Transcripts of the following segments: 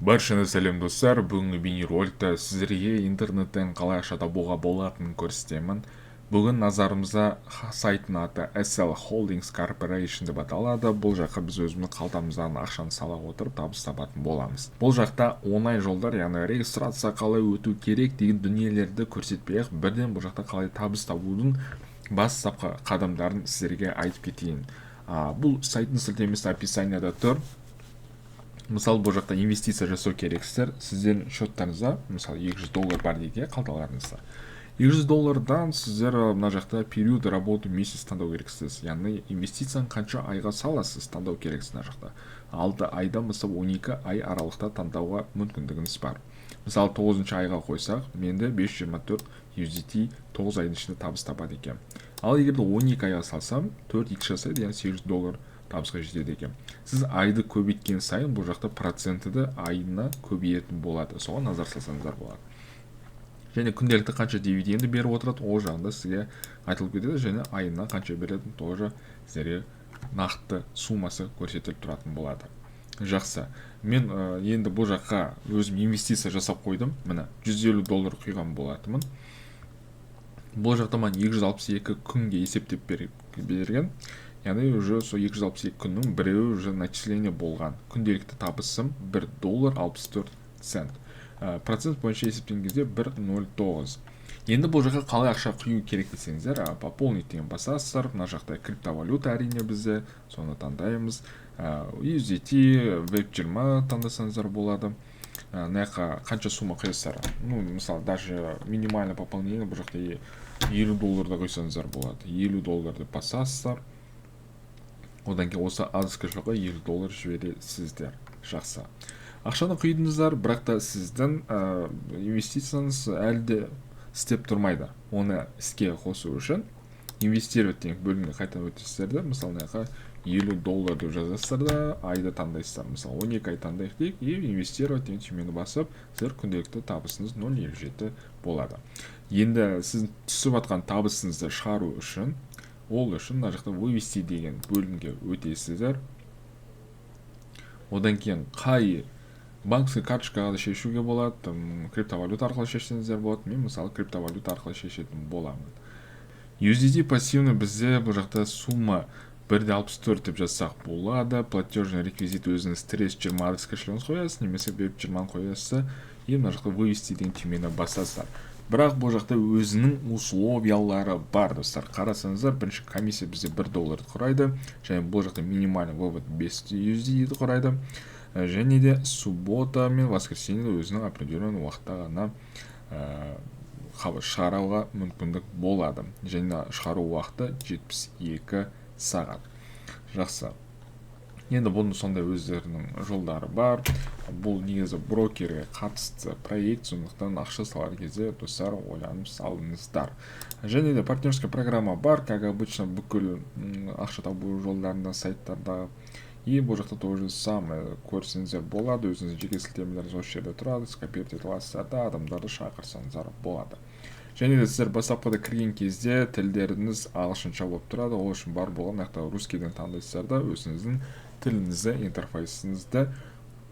Баршаңызға сәлем достар, бүгінгі бейнероликта сіздерге интернеттен қалай ақша табуға болатынын көрсетемін. Бүгін назарымызда сайттың аты SL Holdings Corporation деп аталады. Бұл жаққа біз өзіміздің қалтамыздан ақшаны сала отырып табыс табатын боламыз. Бұл жақта оңай жолдар, яғни регистрация қалай өту керек деген дүниелерді көрсетпей-ақ, бірден бұл жақта қалай табыс табудың бастапқы қадамдарын сіздерге айтып кетейін. Бұл сайттың сілтемесі описанияда тұр. Мысалы, бұл жақта инвестиция жасау керексіздер. Сіздердің счеттарыңызда, мысалы, $200 бар дейік, қалталарыңызда. $200 сіздер мына жақта период работы месяц таңдау керексіз. Яғни инвестицияны қанша айға саласыз таңдау керексіз мына жақта. 6 айдан бастап 12 ай аралықта таңдауға мүмкіндігіңіз бар. Мысалы, 9 айға қойсақ, менде 524 USDT 9 айдың ішінде табыс табады екен. Ал егер 12 айға салсам, 4x жасайды, яғни $800 табысқа жетеді екен. Сіз айды көбейткен сайын бұл жақта проценті айына көбейетін болады. Соған назар салсаңыздар болады. Және күнделікті қанша дивиденді беріп отырады, ол жағында сізге айтылып кетеді, және айына қанша беретін тоже сіздерге нақты суммасы көрсетіліп тұратын болады. Жақсы. Мен енді бұл жаққа өзім инвестиция жасап қойдым. Міне $150 құйған болатымын. Бұл жақта мен 262 күнге есептеп берген. Яғни уже сол 262 күннің біреуі уже начисление болған. Күнделікті табысым $1.64. Процент бойынша есептеген кезде 1.09. Енді бұл жаққа қалай ақша құю керек десеңіздер, пополнить деген басасыздар. Мына жақта криптовалюта әрине бізде, соны таңдаймыз. USDT, Web20 таңдасаңыздар болады. Мына жаққа қанша сумма құясыздар. Мысалы, даже минимальный пополнение бұл жақта $50 құйсаңыздар болады. $50 деп басасыздар. Одан кейін осы аз кошельға $50 жібересіздер. Жақсы. Ақшаны құйдыңыздар, бірақ та сіздің инвестицияңыз әлі де істеп тұрмайды. Оны іске қосу үшін инвестировать деген бөлімге қайтадан өтесіздер. Мысалы, $50 деп жазасыздар да, айды таңдайсыздар. Мысалы, 12 ай таңдайық дейік, инвестировать деген түймені басып, сіздер күнделікті табысыңыз 0.07 болады. Енді сіз түсіп атқан табысыңызды шығару үшін, ол үшін мына жақта вывести деген бөлімге өтесіздер. Одан кейін қай банковский карточкаға да шешуге болады, криптовалюта арқылы шешсеңіздер болады. Мен мысалы криптовалюта арқылы шешетін боламын. USDT пассивный бізде бұл жақта сумма 1.64 деп жазсақ болады. Платежный реквизит өзіңіз 320 адрес кошелегіңіз қоясыз, немесе Web20 қоясыз, и мына жақта вывести деген түймені басасыздар. Бірақ бұл жақта өзінің условиялары бар, достар. Қарасаңыздар, бірінші комиссия бізде $1 құрайды, және бұл жақта минимальный вывод 5 USDT құрайды, және де суббота мен воскресенье өзінің определенный уақытта ғана шығаруға мүмкіндік болады. Және шығару уақыты 72 сағат. Жақсы. Енді бұның сондай өздерінің жолдары бар. Бұл негізі брокерге қатысты проект, сондықтан ақша салар кезде достар ойланып салыңыздар. Және де партнерская программа бар, как обычно бүкіл ақша табу жолдарында сайттарда. И бұл жақта тоже самое көрсеңіздер болады, өзіңіз жеке сілтемелеріңіз осы жерде тұрады, скопировать етіп аласыздар да, адамдарды шақырсаңыздар болады. Және де сіздер бастапқыда кірген кезде тілдеріңіз ағылшынша болып тұрады, ол үшін бар болған аяқта русскийден таңдайсыздар да, өзіңіздің тіліңізді, интерфейсіңізді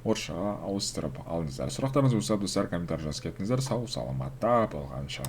орысшаға ауыстырып алыңыздар. Сұрақтарыңыз болса, достар, комментарий жазып кетіңіздер. Сау саламатта болғанша.